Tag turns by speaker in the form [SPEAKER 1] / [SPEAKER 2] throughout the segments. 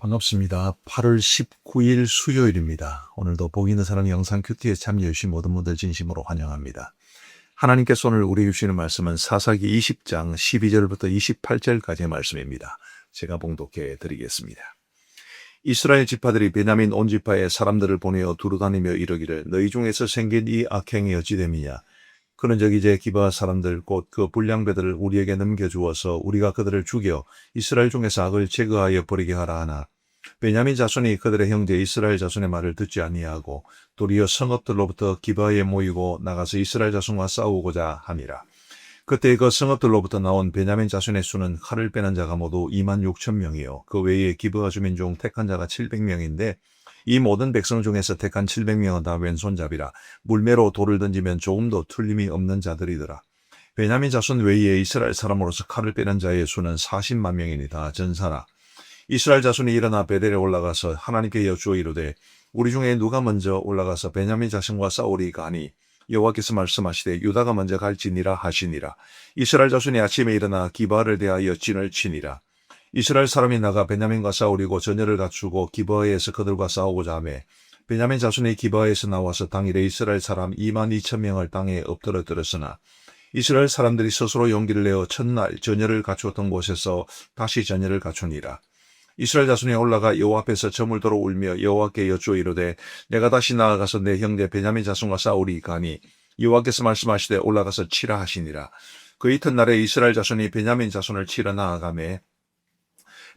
[SPEAKER 1] 반갑습니다. 8월 19일 수요일입니다. 오늘도 복 있는 사람 영상 큐티에 참여해주신 모든 분들 진심으로 환영합니다. 하나님께서 오늘 우리에게 주시는 말씀은 사사기 20장 12절부터 28절까지의 말씀입니다. 제가 봉독해 드리겠습니다. 이스라엘 지파들이 베냐민 온 지파에 사람들을 보내어 두루다니며 이르기를 너희 중에서 생긴 이 악행이 어찌 됨이냐. 그런즉 이제 기브아 사람들 곧 그 불량배들을 우리에게 넘겨주어서 우리가 그들을 죽여 이스라엘 중에서 악을 제거하여 버리게 하라 하나 베냐민 자손이 그들의 형제 이스라엘 자손의 말을 듣지 아니하고 도리어 성읍들로부터 기브아에 모이고 나가서 이스라엘 자손과 싸우고자 함이라. 그때 그 성읍들로부터 나온 베냐민 자손의 수는 칼을 빼는 자가 모두 26,000명이요 그 외에 기브아 주민 중 택한 자가 700명인데 이 모든 백성 중에서 택한 700명은 다 왼손잡이라 물매로 돌을 던지면 조금도 틀림이 없는 자들이더라. 베냐민 자손 외에 이스라엘 사람으로서 칼을 빼는 자의 수는 40만 명이니 다 전사라. 이스라엘 자손이 일어나 베델에 올라가서 하나님께 여쭈어 이르되 우리 중에 누가 먼저 올라가서 베냐민 자손과 싸우리까 하니 여호와께서 말씀하시되 유다가 먼저 갈지니라 하시니라. 이스라엘 자손이 아침에 일어나 기브아를 대하여 진을 치니라. 이스라엘 사람이 나가 베냐민과 싸우리고 전열을 갖추고 기브아에서 그들과 싸우고자 하매 베냐민 자손이 기브아에서 나와서 당일에 이스라엘 사람 22,000명을 땅에 엎드러뜨렸으나 이스라엘 사람들이 스스로 용기를 내어 첫날 전열을 갖추었던 곳에서 다시 전열을 갖추니라. 이스라엘 자손이 올라가 여호와 앞에서 저물도록 울며 여호와께 여쭈어 이르되 내가 다시 나아가서 내 형제 베냐민 자손과 싸우리이까 하니 여호와께서 말씀하시되 올라가서 치라 하시니라. 그 이튿날에 이스라엘 자손이 베냐민 자손을 치러 나아가매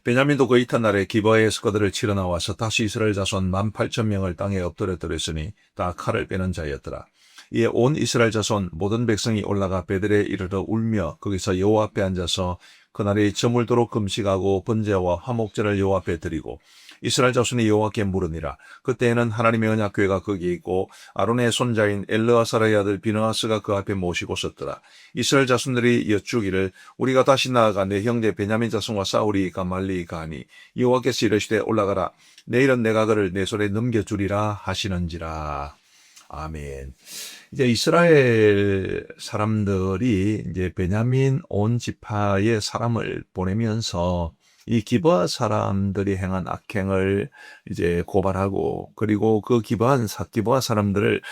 [SPEAKER 1] 베냐민도 그 이튿날에 기브아에서 그들을 치러 나와서 다시 이스라엘 자손 18,000명을 땅에 엎드려뜨렸으니 다 칼을 빼는 자였더라. 이에 온 이스라엘 자손 모든 백성이 올라가 베델에 이르러 울며 거기서 여호와 앞에 앉아서 그날이 저물도록 금식하고 번제와 화목제를 여호와 앞에 드리고 이스라엘 자손이 여호와께 물으니라. 그때에는 하나님의 언약궤가 거기 있고 아론의 손자인 엘르아사라의 아들 비느하스가 그 앞에 모시고 섰더라. 이스라엘 자손들이 여쭈기를 우리가 다시 나아가 내 형제 베냐민 자손과 싸우리이까 말리이까 하니 여호와께서 이르시되 올라가라. 내일은 내가 그를 내 손에 넘겨주리라 하시는지라. 아멘. 이제 이스라엘 사람들이 이제 베냐민 온 지파의 사람을 보내면서 이 기브아 사람들이 행한 악행을 이제 고발하고 그리고 그 기브아 사람들을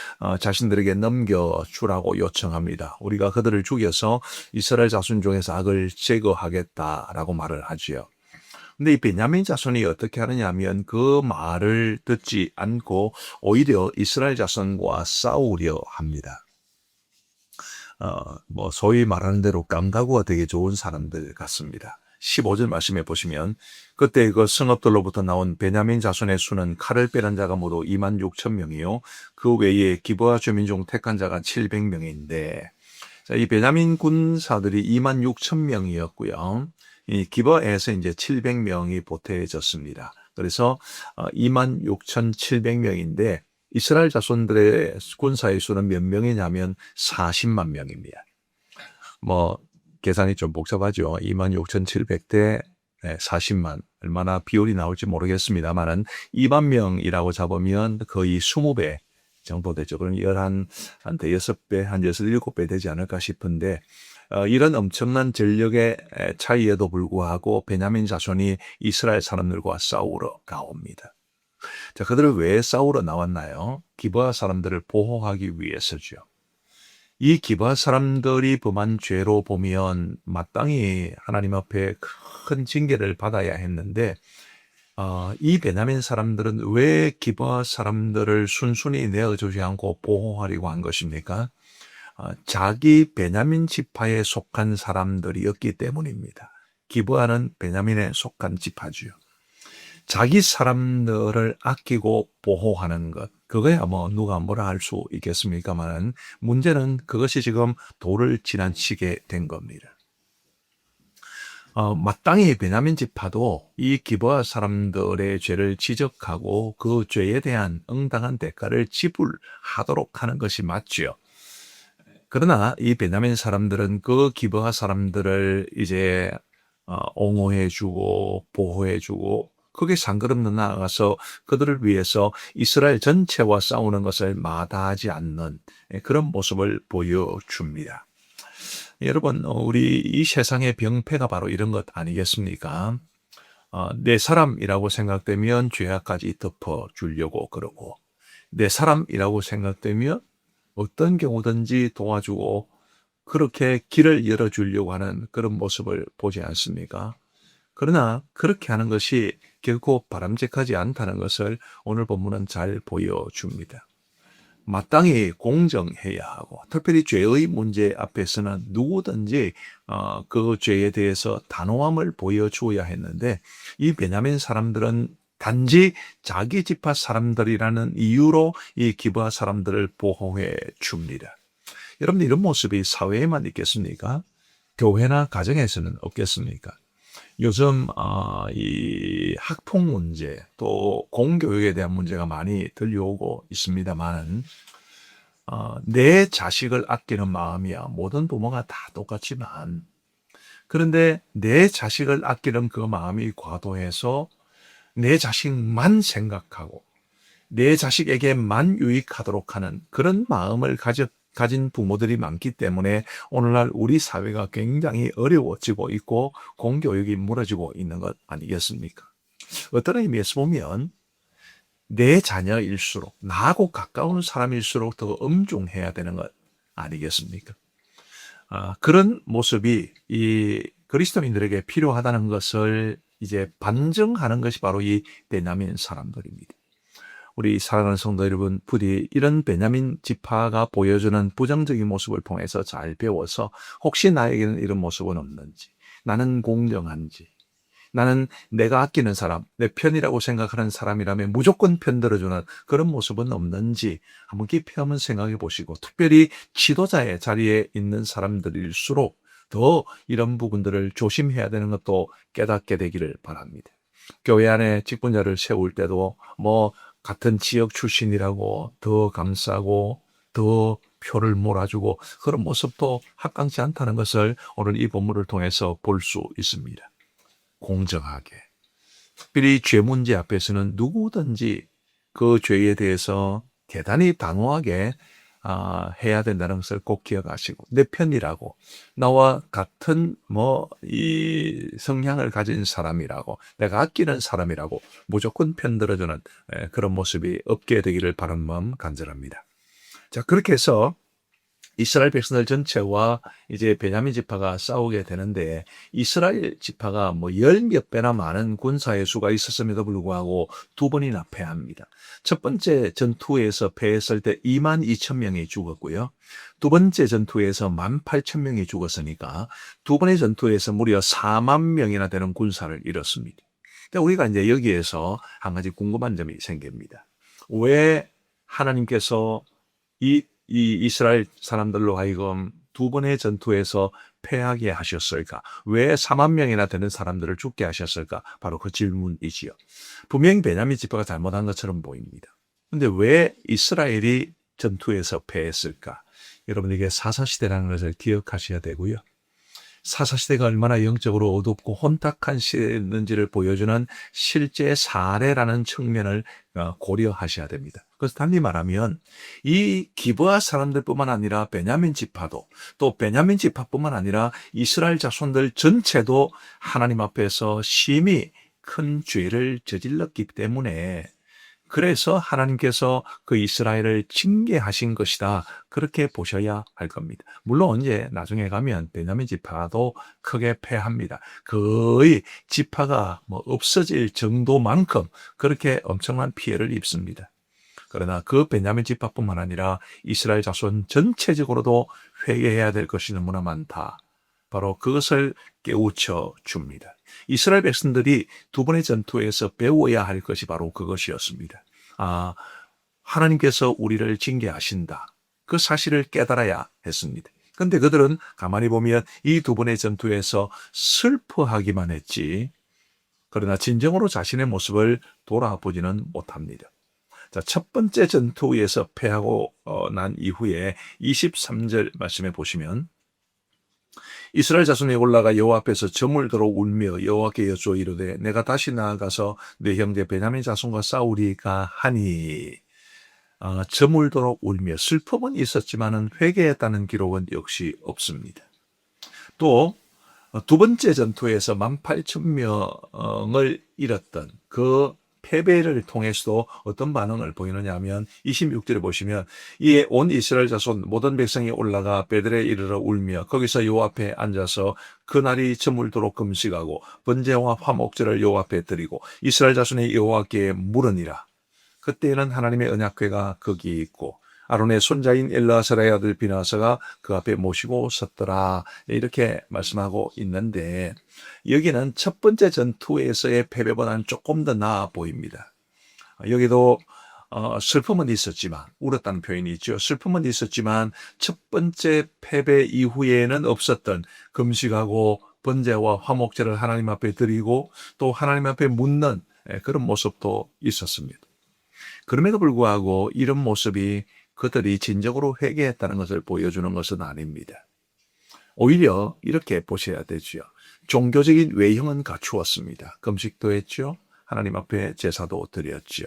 [SPEAKER 1] 자신들에게 넘겨주라고 요청합니다. 우리가 그들을 죽여서 이스라엘 자손 중에서 악을 제거하겠다라고 말을 하지요. 근데 이 베냐민 자손이 어떻게 하느냐 하면 그 말을 듣지 않고 오히려 이스라엘 자손과 싸우려 합니다. 소위 말하는 대로 깜가구가 되게 좋은 사람들 같습니다. 15절 말씀해 보시면 그때 그 성읍들로부터 나온 베냐민 자손의 수는 칼을 빼는 자가 모두 26,000명이요 그 외에 기브아 주민 중 택한 자가 700명인데 이 베냐민 군사들이 26,000명이었고요. 이 기브아에서 이제 700명이 보태졌습니다. 그래서 26,700명인데 이스라엘 자손들의 군사의 수는 몇 명이냐면 40만 명입니다. 계산이 좀 복잡하죠. 26,700대 40만 얼마나 비율이 나올지 모르겠습니다만은 2만 명이라고 잡으면 거의 20배 정도 되죠. 그럼 한 대여섯 배, 한 6-7배 되지 않을까 싶은데 이런 엄청난 전력의 차이에도 불구하고 베냐민 자손이 이스라엘 사람들과 싸우러 나옵니다. 자, 그들을 왜 싸우러 나왔나요? 기브아 사람들을 보호하기 위해서죠. 이 기브아 사람들이 범한 죄로 보면 마땅히 하나님 앞에 큰 징계를 받아야 했는데 이 베냐민 사람들은 왜 기브아 사람들을 순순히 내어주지 않고 보호하려고 한 것입니까? 자기 베냐민 지파에 속한 사람들이었기 때문입니다. 기브아는 베냐민에 속한 지파지요. 자기 사람들을 아끼고 보호하는 것, 그거야 누가 뭐라 할 수 있겠습니까만 문제는 그것이 지금 도를 지나치게 된 겁니다. 마땅히 베냐민 지파도 이 기브아 사람들의 죄를 지적하고 그 죄에 대한 응당한 대가를 지불하도록 하는 것이 맞지요. 그러나 이 베냐민 사람들은 그 기브아 사람들을 이제 옹호해주고 보호해주고 거기에 한 걸음 더 나아가서 그들을 위해서 이스라엘 전체와 싸우는 것을 마다하지 않는 그런 모습을 보여줍니다. 여러분, 우리 이 세상의 병폐가 바로 이런 것 아니겠습니까? 내 사람이라고 생각되면 죄악까지 덮어주려고 그러고, 내 사람이라고 생각되면 어떤 경우든지 도와주고 그렇게 길을 열어주려고 하는 그런 모습을 보지 않습니까? 그러나 그렇게 하는 것이 결코 바람직하지 않다는 것을 오늘 본문은 잘 보여줍니다. 마땅히 공정해야 하고, 특별히 죄의 문제 앞에서는 누구든지 그 죄에 대해서 단호함을 보여주어야 했는데, 이 베냐민 사람들은 단지 자기 지파 사람들이라는 이유로 이 기브아 사람들을 보호해 줍니다. 여러분, 이런 모습이 사회에만 있겠습니까? 교회나 가정에서는 없겠습니까? 요즘 이 학폭 문제, 또 공교육에 대한 문제가 많이 들려오고 있습니다만, 내 자식을 아끼는 마음이야 모든 부모가 다 똑같지만, 그런데 내 자식을 아끼는 그 마음이 과도해서 내 자식만 생각하고 내 자식에게만 유익하도록 하는 그런 마음을 가진 부모들이 많기 때문에 오늘날 우리 사회가 굉장히 어려워지고 있고 공교육이 무너지고 있는 것 아니겠습니까? 어떤 의미에서 보면 내 자녀일수록, 나하고 가까운 사람일수록 더 엄중해야 되는 것 아니겠습니까? 그런 모습이 이 그리스도인들에게 필요하다는 것을 이제 반증하는 것이 바로 이 베냐민 사람들입니다. 우리 사랑하는 성도 여러분, 부디 이런 베냐민 지파가 보여주는 부정적인 모습을 통해서 잘 배워서 혹시 나에게는 이런 모습은 없는지, 나는 공정한지, 나는 내가 아끼는 사람, 내 편이라고 생각하는 사람이라면 무조건 편들어주는 그런 모습은 없는지 한번 깊이 한번 생각해 보시고, 특별히 지도자의 자리에 있는 사람들일수록 더 이런 부분들을 조심해야 되는 것도 깨닫게 되기를 바랍니다. 교회 안에 직분자를 세울 때도 같은 지역 출신이라고 더 감싸고 더 표를 몰아주고 그런 모습도 합당치 않다는 것을 오늘 이 본문을 통해서 볼 수 있습니다. 공정하게, 특별히 죄 문제 앞에서는 누구든지 그 죄에 대해서 대단히 단호하게 해야 된다는 것을 꼭 기억하시고, 내 편이라고, 나와 같은 이 성향을 가진 사람이라고, 내가 아끼는 사람이라고 무조건 편들어주는 그런 모습이 없게 되기를 바라는 마음 간절합니다. 자, 그렇게 해서 이스라엘 백성들 전체와 이제 베냐민 지파가 싸우게 되는데, 이스라엘 지파가 열 몇 배나 많은 군사의 수가 있었음에도 불구하고 두 번이나 패합니다. 첫 번째 전투에서 패했을 때 22,000명이 죽었고요. 두 번째 전투에서 18,000명이 죽었으니까 두 번의 전투에서 무려 4만 명이나 되는 군사를 잃었습니다. 그러니까 우리가 이제 여기에서 한 가지 궁금한 점이 생깁니다. 왜 하나님께서 이 이스라엘 사람들로 하여금 두 번의 전투에서 패하게 하셨을까? 왜 4만 명이나 되는 사람들을 죽게 하셨을까? 바로 그 질문이지요. 분명히 베냐민 지파가 잘못한 것처럼 보입니다. 그런데 왜 이스라엘이 전투에서 패했을까? 여러분, 이게 사사시대라는 것을 기억하셔야 되고요. 사사시대가 얼마나 영적으로 어둡고 혼탁한 시대였는지를 보여주는 실제 사례라는 측면을 고려하셔야 됩니다. 그래서 단히 말하면 이 기브아 사람들뿐만 아니라 베냐민 지파도, 또 베냐민 지파뿐만 아니라 이스라엘 자손들 전체도 하나님 앞에서 심히 큰 죄를 저질렀기 때문에, 그래서 하나님께서 그 이스라엘을 징계하신 것이다, 그렇게 보셔야 할 겁니다. 물론 이제 나중에 가면 베냐민 지파도 크게 패합니다. 거의 지파가 없어질 정도만큼 그렇게 엄청난 피해를 입습니다. 그러나 그 베냐민 지파뿐만 아니라 이스라엘 자손 전체적으로도 회개해야 될 것이 너무나 많다, 바로 그것을 깨우쳐 줍니다. 이스라엘 백성들이 두 번의 전투에서 배워야 할 것이 바로 그것이었습니다. 하나님께서 우리를 징계하신다, 그 사실을 깨달아야 했습니다. 그런데 그들은 가만히 보면 이 두 번의 전투에서 슬퍼하기만 했지, 그러나 진정으로 자신의 모습을 돌아보지는 못합니다. 자, 첫 번째 전투에서 패하고 난 이후에 23절 말씀해 보시면, 이스라엘 자손이 올라가 여호와 앞에서 저물도록 울며 여호와께 여쭈어 이르되 내가 다시 나아가서 내 형제 베냐민 자손과 싸우리까 하니, 저물도록 울며, 슬픔은 있었지만은 회개했다는 기록은 역시 없습니다. 또 두 번째 전투에서 18,000명을 잃었던 그 패배를 통해서도 어떤 반응을 보이느냐 하면 26절에 보시면 이에 온 이스라엘 자손 모든 백성이 올라가 베들에 이르러 울며 거기서 여호와 앞에 앉아서 그날이 저물도록 금식하고 번제와 화목제를 여호와 앞에 드리고 이스라엘 자손이 여호와께 물으니라. 그때에는 하나님의 언약궤가 거기 있고 아론의 손자인 엘르아살의 아들 비나하스가 그 앞에 모시고 섰더라. 이렇게 말씀하고 있는데 여기는 첫 번째 전투에서의 패배보다는 조금 더 나아 보입니다. 여기도 슬픔은 있었지만, 울었다는 표현이 있죠. 슬픔은 있었지만 첫 번째 패배 이후에는 없었던 금식하고 번제와 화목제를 하나님 앞에 드리고 또 하나님 앞에 묻는 그런 모습도 있었습니다. 그럼에도 불구하고 이런 모습이 그들이 진정으로 회개했다는 것을 보여주는 것은 아닙니다. 오히려 이렇게 보셔야 되죠. 종교적인 외형은 갖추었습니다. 금식도 했죠. 하나님 앞에 제사도 드렸죠.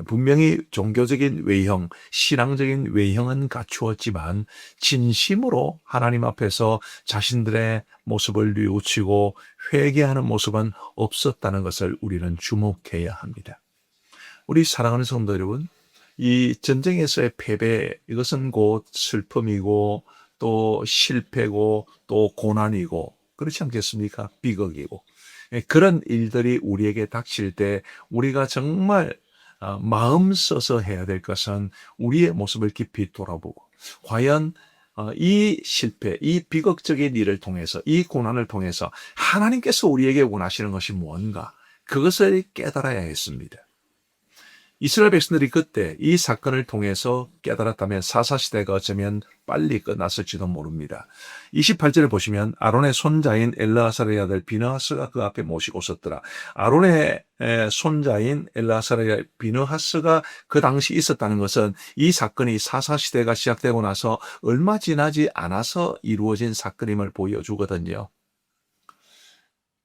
[SPEAKER 1] 분명히 종교적인 외형, 신앙적인 외형은 갖추었지만 진심으로 하나님 앞에서 자신들의 모습을 뉘우치고 회개하는 모습은 없었다는 것을 우리는 주목해야 합니다. 우리 사랑하는 성도 여러분, 이 전쟁에서의 패배, 이것은 곧 슬픔이고 또 실패고 또 고난이고 그렇지 않겠습니까? 비극이고 그런 일들이 우리에게 닥칠 때 우리가 정말 마음 써서 해야 될 것은 우리의 모습을 깊이 돌아보고 과연 이 실패, 이 비극적인 일을 통해서 이 고난을 통해서 하나님께서 우리에게 원하시는 것이 뭔가 그것을 깨달아야 했습니다. 이스라엘 백성들이 그때 이 사건을 통해서 깨달았다면 사사시대가 어쩌면 빨리 끝났을지도 모릅니다. 28절을 보시면 아론의 손자인 엘르아살의 아들 비느하스가 그 앞에 모시고 섰더라. 아론의 손자인 엘르아살의 비느하스가 그 당시 있었다는 것은 이 사건이 사사시대가 시작되고 나서 얼마 지나지 않아서 이루어진 사건임을 보여주거든요.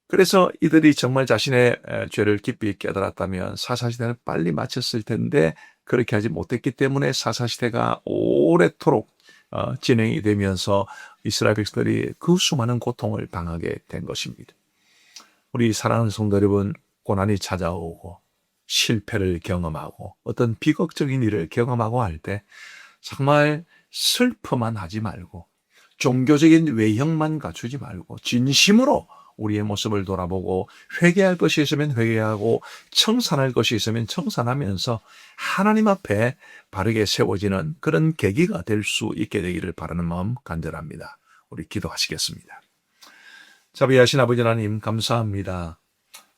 [SPEAKER 1] 그래서 이들이 정말 자신의 죄를 깊이 깨달았다면 사사시대는 빨리 마쳤을 텐데 그렇게 하지 못했기 때문에 사사시대가 오래도록 진행이 되면서 이스라엘 백성들이 그 수많은 고통을 당하게 된 것입니다. 우리 사랑하는 성도 여러분, 고난이 찾아오고 실패를 경험하고 어떤 비극적인 일을 경험하고 할 때 정말 슬퍼만 하지 말고 종교적인 외형만 갖추지 말고 진심으로 우리의 모습을 돌아보고 회개할 것이 있으면 회개하고 청산할 것이 있으면 청산하면서 하나님 앞에 바르게 세워지는 그런 계기가 될 수 있게 되기를 바라는 마음 간절합니다. 우리 기도하시겠습니다. 자비하신 아버지 하나님 감사합니다.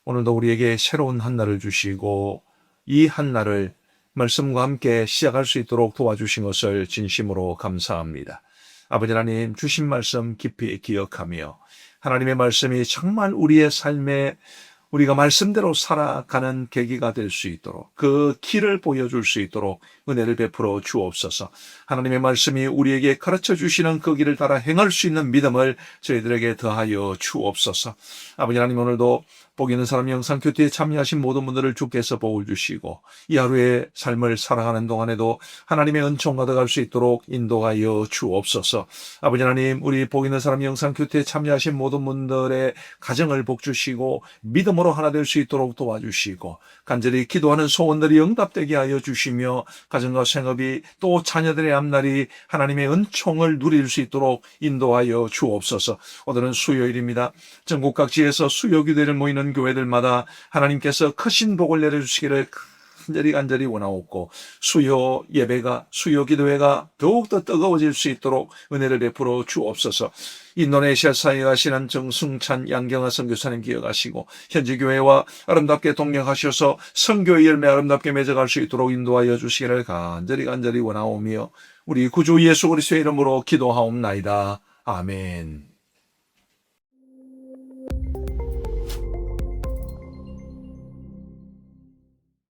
[SPEAKER 1] 오늘도 우리에게 새로운 한 날을 주시고 이 한 날을 말씀과 함께 시작할 수 있도록 도와주신 것을 진심으로 감사합니다. 아버지 하나님 주신 말씀 깊이 기억하며 하나님의 말씀이 정말 우리의 삶에 우리가 말씀대로 살아가는 계기가 될 수 있도록 그 길을 보여줄 수 있도록 은혜를 베풀어 주옵소서. 하나님의 말씀이 우리에게 가르쳐 주시는 그 길을 따라 행할 수 있는 믿음을 저희들에게 더하여 주옵소서. 아버지 하나님 오늘도 복 있는 사람 영상 교태에 참여하신 모든 분들을 주께서 복을 주시고 이 하루의 삶을 살아가는 동안에도 하나님의 은총 가득할 수 있도록 인도하여 주옵소서. 아버지 하나님 우리 복 있는 사람 영상 교태에 참여하신 모든 분들의 가정을 복 주시고 믿음으로 하나 될 수 있도록 도와주시고 간절히 기도하는 소원들이 응답되게 하여 주시며 가정과 생업이 또 자녀들의 앞날이 하나님의 은총을 누릴 수 있도록 인도하여 주옵소서. 오늘은 수요일입니다. 전국 각지에서 수요기도를 모이는 교회들마다 하나님께서 크신 복을 내려주시기를 간절히 원하옵고 수요 예배가 수요 기도회가 더욱더 뜨거워질 수 있도록 은혜를 베풀어 주옵소서. 인도네시아 사회에 가시는 정승찬 양경화 선교사님 기억하시고 현지 교회와 아름답게 동행하셔서 선교의 열매 아름답게 맺어갈 수 있도록 인도하여 주시기를 간절히 원하오며 우리 구주 예수 그리스도의 이름으로 기도하옵나이다. 아멘.